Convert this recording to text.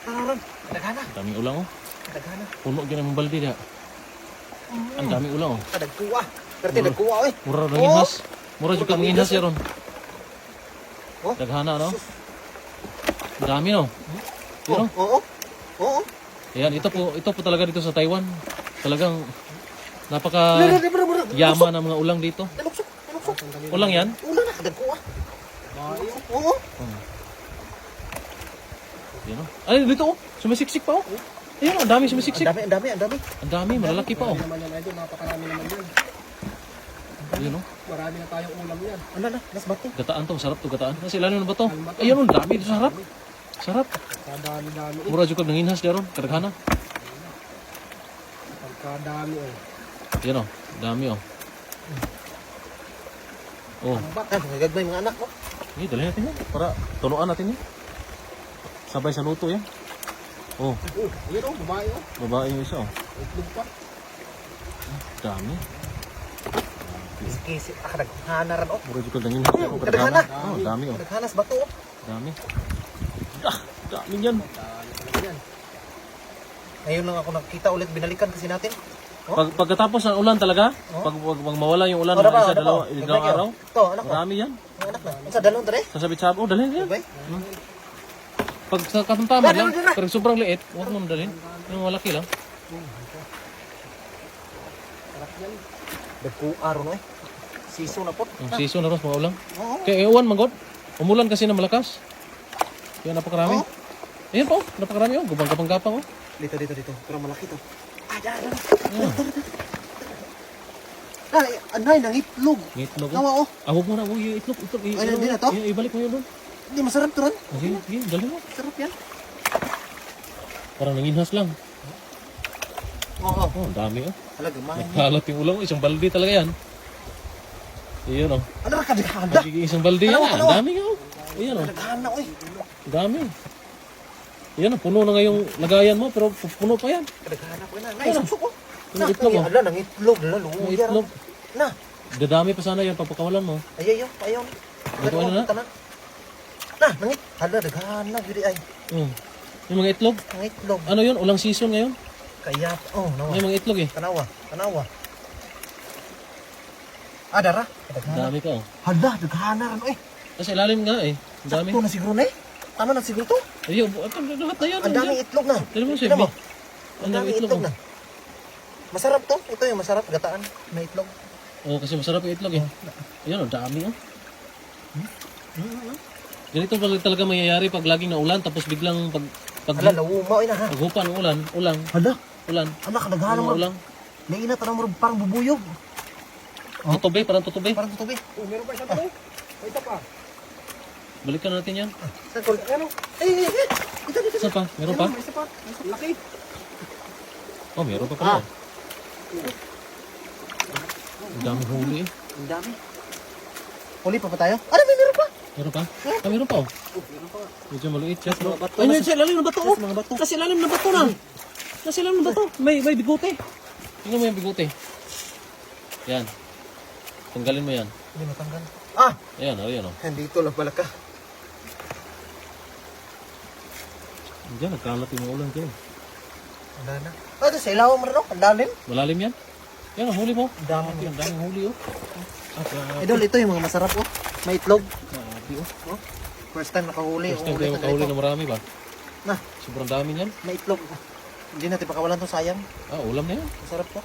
Karon. Kadagana. Daming ulang oh. Kadagana. Puno gyud ang balde diha. Ang daming ulang oh. Kadagkuha. Pero dagkuha oy. Mura ra ngihas. Mura jud kang ngihas yaron. Oh. Daghana no. Ang dami no. Yun, Oo. Oo. Ayan, ito po talaga dito sa Taiwan. Talagang napaka yaman ng mga ulang dito. Naluksok. Naluksok. Ulang yan? Ulan na kadagkuha. Oo. Yan oh. Ay, dito oh. Sumisiksik pa oh. Ayun, ang dami sumisiksik. Ang dami. Ang dami, malalaki pa oh. naman yan, idol. Napakarami naman yan. Ayun oh. Marami na tayong ulam yan. Ano na? Nas bato. Gataan to, sarap to gataan. Kasi ilalim na ba to? Ayun oh, ang dami dito, sarap. Sarap. Kadami-dami. Mura jud kag nanginhas daron, kadaghana. Pagkadami eh. Yan oh, dami oh. Oh, Ah, gagmay mga anak mo. ini dalhin natin yan para tunuan natin yan. Sabay sa luto yan. Oh, Yun oh, babae oh. babae yung isa oh. Itlog pa. Dami. Kisi kadagana ran oh. Mura jud kag nanginhas daron, Kadaghana. kadaghana. Oh, dami oh. Kadaghanas bato oh. Dami. Dami yan. Yan. Ngayon lang ako nakita ulit binalikan kasi natin. Pagkatapos ng ulan talaga, pag mawala yung ulan, Oh, mga isa, dalawang araw, Ito, anak ko. marami yan. Mga anak na. Sa dalon tare. Sasabit-sabit, oh, dalhin yan. Bay. Pag sa katamtaman lang, Dali, dali. pero sobrang liit, huwag mo dalhin. Yung malaki lang. Dagkuha ron eh. Siso na po. Yung season na rin, mga ulang. Oo. Kaya iwan, magod. Umulan kasi na malakas. Kaya napakarami. Oh. Ayan po, napakarami oh. Gupang-gapang-gapang oh. Dito. Pero malaki to. Ah, dyan. Ayan. Ay, anay, nang itlog. Itlog Nawa oh. oh. Huwag mo na, huwag yung itlog. Ay, hindi na to? Ibalik mo yun doon. Hindi, masarap to ron. Sige, sige, dalhin mo. Sarap yan. Parang nanginhas lang. Oo. Oh, ang dami oh. Talaga, mahal. Nagkalat yung ulang, isang balde talaga yan. Iyon oh. Ano na kadagana? Magiging isang balde yan. Ano? Ang dami oh. Iyan oh. Kadagana oy. Ang dami. Iyan oh, puno na ngayong lagayan mo, pero puno pa yan. Kadagana ko na. Nay, suksok oh. Yung itlog, oh. Ala, nang itlog. Ala, Yung luya. itlog. Na. Dadami pa sana yan pagpakawalan mo. Ayaw. Ito ano na? Na, nangit. Hala, dagana. Giri ay. Yung mga itlog. Nang itlog. Ano yun? Ulang season ngayon? Kaya, oh, nawa. May mga itlog eh. Kanawa. Ah, dara. Ang Kadagana. dami ka oh. Hala, dagana ran oy. Kasi ilalim nga eh. Ang dami. Sakto na siguro na eh. Tama na siguro to. Ayun, lahat na yan. Ang daming itlog na. Tignan mo siya. Tignan mo. Ang dami itlog na. Masarap to. Ito yung masarap. Gataan. May itlog. oh. Kasi masarap yung itlog eh. Ayun, ang dami oh. Ganito pala talaga mangyayari pag laging naulan tapos biglang pag Hala, lawuma oy na ha. paghupa ng ulan. Hala. Ano Anak, kadagana mo. ulang. May inat na mo parang bubuyog. Tutubay, parang tutubay. Parang tutubi. Oh, meron pa isang tanong. May isa pa. Balikan natin yan. Saan ko? Ano? Dito. Saan pa? Meron pa? May isa pa. Laki. Oh, meron pa pala. Ang dami huli eh. Ang dami. Huli pa tayo? Ano, may meron pa? Meron pa? Ah, meron pa oh. Medyo maliit siya. Pero... bato. Ay, nasa ilalim ng bato oh. Mga bato. Nasa ilalim ng bato na. Nasa ilalim ng bato. May bigote. Tingnan mo yung bigote. Yan. Tanggalin mo yan. Hindi matanggal. Ah! Ayan, ayan oh. Nandito lang pala ka. Diyan, nagkalat yung mga ulan dyan. Wala na. Ah, ito sa ilaw mo rin, ang lalim. Malalim yan. Yan, ang huli mo. Ang dami. Ang daming huli oh. Ah, Idol, ito yung mga masarap oh. May itlog. grabe oh. First time nakahuli. First time tayo makahuli ng marami ba? Na, Sobrang dami yan. may itlog. Hindi natin pakawalan to, sayang. Ah, ulam na yan. Masarap to.